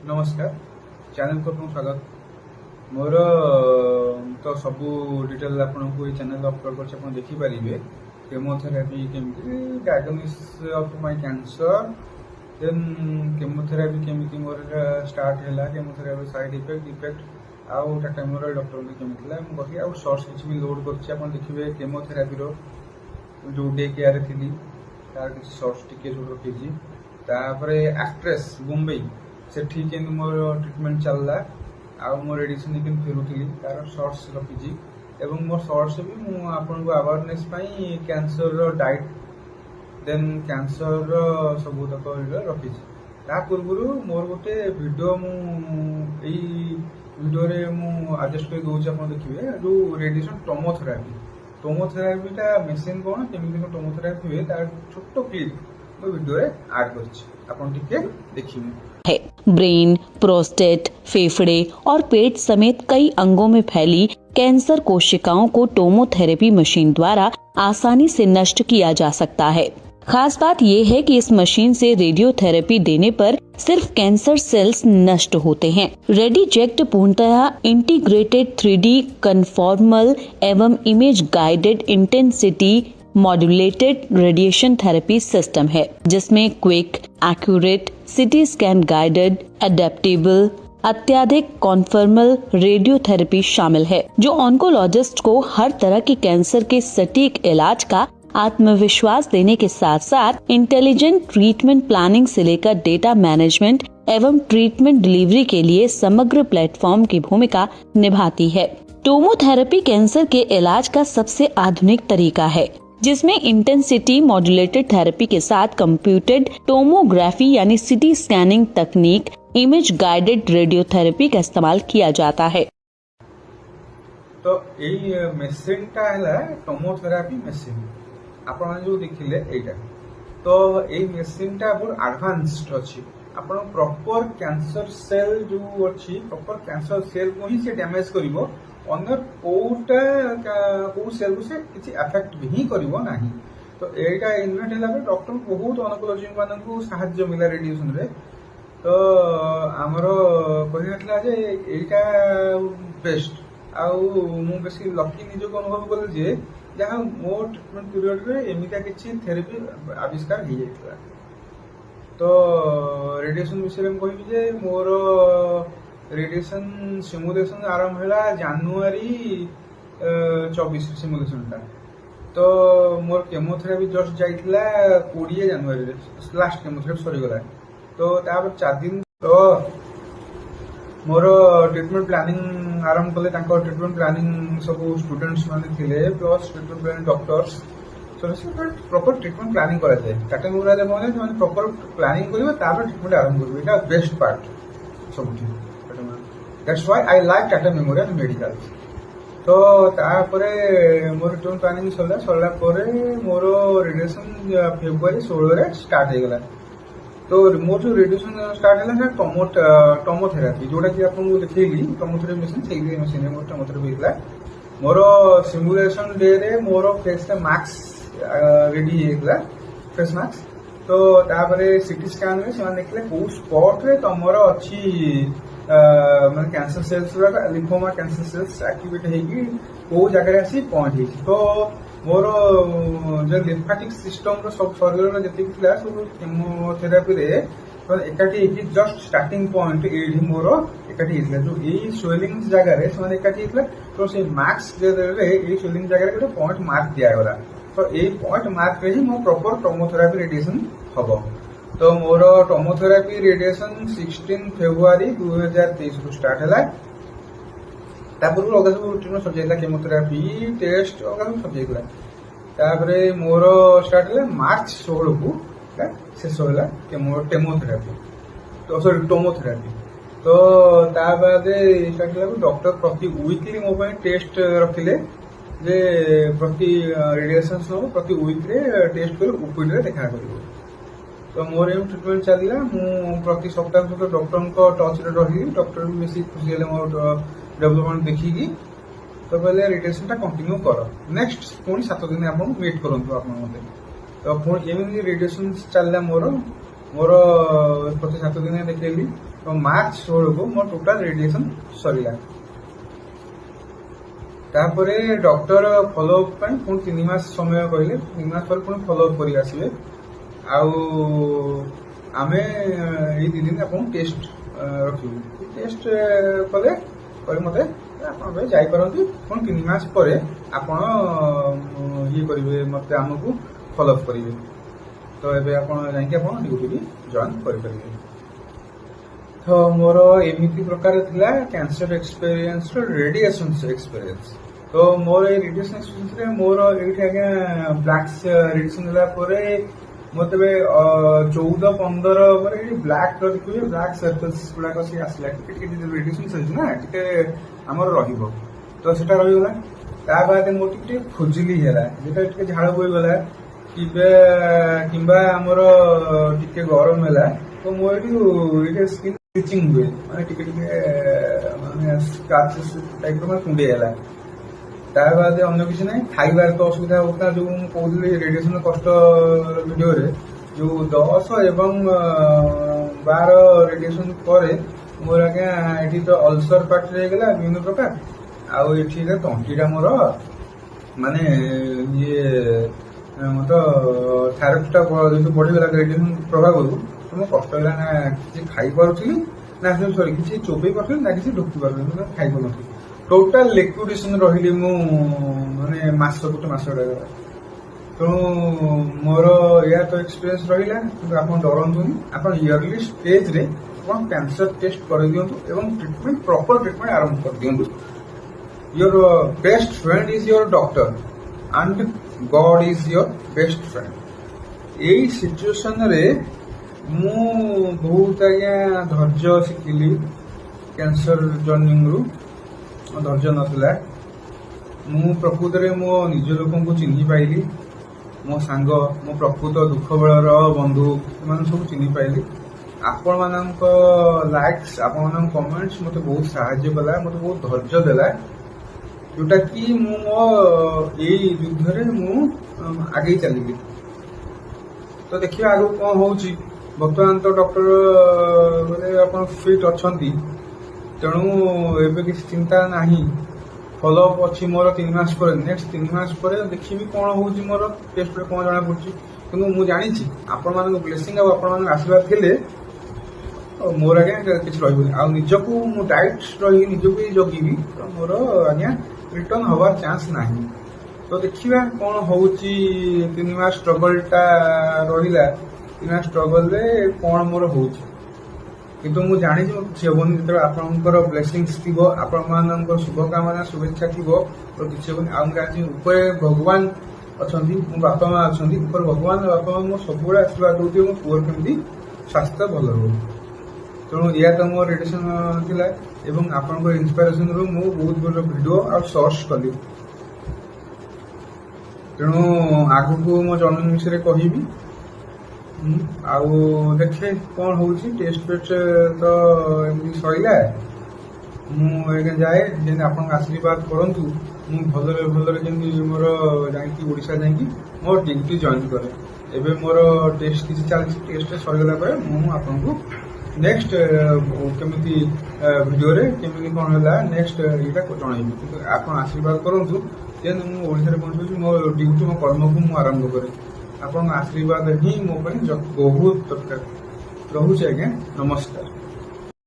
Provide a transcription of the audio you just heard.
नमस्कार चैनल को आपको स्वागत मोर तो सबू डिटेल आपको ये चैनल अपलोड कर देखिपारे केमोथेरापी केमी diagnosis of my cancer then chemotherapy केमी मोर स्टार्ट है केमोथेरापी साइड इफेक्ट आउ टाटा मेमोरियल डॉक्टर केमी कही आउ शॉर्ट्स किसी भी लोड कर देखिए केमोथेरापी जो डे केयर थी तार किसी शॉर्ट्स टिके जो रखी एक्ट्रेस मुंबई से ठीक मोर ट्रिटमेंट चलला आ मोर एडिशन लेकिन फेरुली तार शॉर्ट्स रखी एवं मोर शॉर्ट्स भी मुझे awareness cancer diet then cancer सब तक रखी पूर्व मोर गोटे वीडियो वीडियो मुझेस्ट कर दूसरी आप देखिए जो रेडिएशन टोमोथेरापीटा मेसीन कौन केमी टोमोथेरापी हुए तार छोट क्लिप वीडियो ऐड कर देखिए है। ब्रेन, प्रोस्टेट, फेफड़े और पेट समेत कई अंगों में फैली कैंसर कोशिकाओं को टोमोथेरेपी मशीन द्वारा आसानी से नष्ट किया जा सकता है। खास बात यह है कि इस मशीन से रेडियोथेरेपी देने पर सिर्फ कैंसर सेल्स नष्ट होते हैं। रेडिजेक्ट पूर्णतः इंटीग्रेटेड 3D कन्फॉर्मल एवं image guided intensity modulated radiation therapy system है, जिसमें quick, accurate, CT scan guided, adaptable, अत्याधिक कॉन्फर्मल रेडियोथेरेपी शामिल है, जो ऑन्कोलॉजिस्ट को हर तरह की कैंसर के सटीक इलाज का आत्मविश्वास देने के साथ साथ इंटेलिजेंट ट्रीटमेंट प्लानिंग से लेकर डेटा मैनेजमेंट एवं ट्रीटमेंट डिलीवरी के लिए समग्र प्लेटफॉर्म की भूमिका निभाती है। टोमोथेरेपी कैंसर के इलाज का सबसे आधुनिक तरीका है, जिसमें इंटेंसिटी मॉड्यूलेटेड थेरेपी के साथ कंप्यूटेड टोमोग्राफी यानी सिटी स्कैनिंग तकनीक, इमेज गाइडेड रेडियोथेरेपी का इस्तेमाल किया जाता है। तो यही मेसीन टा है टोमोथेरापी मेसीन आप जो देखिले एटा तो यही मेसीन टा बहुत एडवांस्ड अच्छी आप प्रॉपर कैंसर सेल जो अच्छी प्रॉपर कैंसर सेल को ही से डैमेज करिवो अन्य कौ सेल को से किसी एफेक्ट भी करिवो नाही। तो एटा इन्वेंट हैला डॉक्टर बहुत ऑन्कोलॉजी मानन साहाय्य मिला रेडिएशन रे। तो आमर कहला जे एटा बेस्ट आउ मु बेसी लकी निजको अनुभव कल जे जहाँ मो ट्रिटमेंट पीरियड रे एमिता किछि थेरेपी आविष्कार हो जाइतला। तो रेडिएशन विषय में कहबी जे मोर रेडिएशन सिमुलेशन आरंभ है जानुआरी 24 सिमुलेशन टा। तो मोर केमोथेरापी जस्ट जाइतला 20 जानुआरी रे लास्ट केमोथेरापी सरी गला। तो तापर 4 दिन तो मोर ट्रीटमेंट प्लानिंग आरंभ कले ट्रीटमेंट प्लानिंग सब स्टूडेंट्स माने थिले plus treatment planning doctors proper treatment planning करा जाए टाटा मेमोरियल माने प्रॉपर प्लानिंग करिवे तापर ट्रीटमेंट आरंभ करिवे एटा बेस्ट पार्ट सबठी। That's why I like Tata memorial medical. तो तापर मोर ट्रीटमेंट प्लानिंग सरला मोर रेडिएशन फेब्रुआरी 16 रे स्टार्ट हो गला। तो मोर जो रेडिएशन स्टार्ट है टोमोथेरापी जोटा कि आपको देखिए टोमोथेरापी मशीन से मशीन मोर टोमोथेरापी होता मोर सिमुलेशन डे रे मोर फेस मास्क रेडी होता फेस मास्क। तो तापर सिटी स्कैन रे से देखले को स्पॉट रे तमर अच्छी माने cancer cells lymphoma cancer cells activate होगी को जगह आसी पहुंची। तो मोर जो लिम्फेटिक सिस्टम सब शरीर में जी सब केमोथेरापी रे तो एकाठी जस्ट स्टार्टिंग पॉइंट ये मोर एकाठी जो यही स्वेलिंग जगह से एकाठी तो से मार्क्स ये स्वेलिंग जगह गोटे पॉइंट मार्क दिगला। तो यही पॉइंट मार्क रे ही मो प्रॉपर टोमोथेरापी रेडिएशन हम। तो मोर टोमोथेरापी रेडिएशन 16 फेब्रुआरी 2023 को स्टार्ट है। पूर्व अगर सब रूटीन सर जाइला केमोथेरापी टेस्ट अगर सब सर जाइला। तापरे मोर स्टार्ट है मार्च 16 को शेष होला टेमोथेरापी तो सॉरी टोमोथेरापी। तो ता बाद स्टार्ट होला डॉक्टर प्रति वीकली मो पे टेस्ट रखिले जे प्रति रेडिएशन सब प्रति वीक रे टेस्ट कर ओपीडी रे देखा करिवो। तो मोर एम ट्रीटमेंट चलिला मु प्रति सप्ताह सहित डॉक्टर को टच रे रही डॉक्टर भी बेसी खुशी हेले मोर डेवलपमेंट देखिकी। तो पहले रेडिएशन टा कंटिन्यू कर नेक्स्ट पुणी 7 दिन आप वेट करंतु आप मते। तो पुणी एमि रेडिएशन चलला मोर मोर प्रति 7 दिन देखली तो मार्च 16 को मोर टोटाल रेडिएशन सरिला तापरे डॉक्टर फॉलोअप ପାଇଁ ପୁଣି 3 ମାସ ସମୟ କହିଲେ 3 ମାସ ପରେ ପୁଣି ଫଲୋଅପ୍ କରି ଆସିବେ ଆଉ ଆମେ ଏଇ 2 ଦିନ ଆପଣ ଟେଷ୍ଟ ରଖିବୁ ଟେଷ୍ଟ କଲେ ପରେ ମତେ ଆପଣ ଭାଇ ଯାଇପାରନ୍ତି ପୁଣି 3 ମାସ ପରେ ଆପଣ ଇଏ କରିବେ ମତେ ଆମକୁ ଫଲୋଅପ୍ କରିବେ ତ ଏବେ ଆପଣ ଯାଇକି ଆପଣ ଡ୍ୟୁଟି ବି ଜଏନ୍ କରିପାରିବେ तो मोर एमती प्रकार थिला कैंसर एक्सपीरियंस रेडिएशन एक्सपीरियंस तो मोर रेडिएशन एक्सपीरियंस रे मोर एठी आगे ब्लैक रेडिएशन होला परे मते 14-15 पर एठी ब्लैक कलर देखिबे ब्लैक सर्कल्स गुडा कसी आसला टिके रेडिएशन सही ना टिके हमर रहिबो तो सेटा रहि गला ता बाद मो टिके खुजली हेला जेटा टिके झाड़ बोई गला किबा हमर टिके गरम हेला तो मो एठी स्किन स्टिचिंग हुए माने टिके माने स्क्रैचेस टाइप में कुंडे हैला ता बाद अन्य किसी नहीं खाइबार तो असुविधा होता जो कहली रेडिएशन कष्ट वीडियो रे जो 10 एवं 12 रेडिएशन पर मोर आगे एठी तो अल्सर पार्ट रे गेला विभिन्न प्रकार आउ एठी रे तंटीटा मोर माने ये मत थायरॉइडटा जो बढ़ी गला रेडिएशन प्रभाव तो मो कष्ट होला ना किसी खाई पारुथली ना सॉरी किसी चोबई पारुथली ना किसी ढोकी पारुथली ना खाई पारुथली टोटल लिक्विडेशन रहिली मु माने मास गोटे मास गला तो मोर या तो एक्सपीरियंस रहिला तो आपण डरंतुनी आपण इयरली स्टेज रे आपण कैंसर टेस्ट कर दियंतु एवं ट्रीटमेंट प्रॉपर ट्रीटमेंट आरंभ कर दियंतु your best friend is your doctor and god is your best friend एई सिचुएशन रे मु बहुत आज्ञा धैर्य शिखिली कैंसर जर्नी रु धैर्य नथिला मु प्रकृत रे मो निज लोक को चिन्ही पाइली मो सांग मो प्रकृत दुख बेलर बंधु एम सब चिन्ही पाइली आपण मानक लाइक्स आपण मानक कमेंट्स मते बहुत सहाय्य कला मते बहुत धैर्य देला जोटा कि मु मो एई युद्ध रे मु आगे चलिली तो देखिए आगु कौन होउची बर्तमान तो डॉक्टर बोले आप फिट अच्छा तेणु एवं किसी चिंता नहीं फॉलोअप अच्छी मोर 3 मास पर नेक्स्ट 3 मास पर देखी कौन हो मोर टेस्ट पे कौन जना पड़ी कि मुझे जानी आपण मान ब्लेसिंग आपण आशीर्वाद थे मोर आज्ञा किसी रजको मु डाइट रही निजक जगिबी तो मोर आज्ञा रिटर्न हवार चांस नहीं तो देखिए कौन हो 3 मास स्ट्रगलटा रहा 3 मास स्ट्रगल रे कौन मोर हो किंतु मु जानी किसी हेनी जो आपंकर ब्लेसिंग्स थी आपण शुभकामना शुभेच्छा थी तो किसी हेनी आ जानी ऊपर भगवान अच्छा मो बापा माँ अच्छा ऊपर भगवान बापा माँ मो सब आशीर्वाद दूसरे मो पुअर केमी स्वास्थ्य भल रो तेणु या तो मोर रेडिएशन थिला एवं आपंकर इन्स्पिरेशन रु मु बहुत बड़ वीडियो आ सर्च कली तेणु आगु मो जन्म विषय कहबी आउ देखे कौन हो टेस्ट पेस्ट तो एमती सैला मुझे जाए जमी आप आशीर्वाद करूँ मुझे भलरे जमी मोर जाशा जा मोर ड्यूटी जॉइन करे एवं मोर टेस्ट किसी चलती टेस्ट सरीगला मुझे नेक्स्ट केमी वीडियो रे केमी कौन है नेक्स्ट यहाँ जनइबी आप आशीर्वाद करूँ जे मुझे पहुंची मो ड्यूटी मो कर्म को मुझे आरंभ करे आपन आशीर्वाद ही मो बहुत दरकार रहुचे आज्ञा नमस्कार।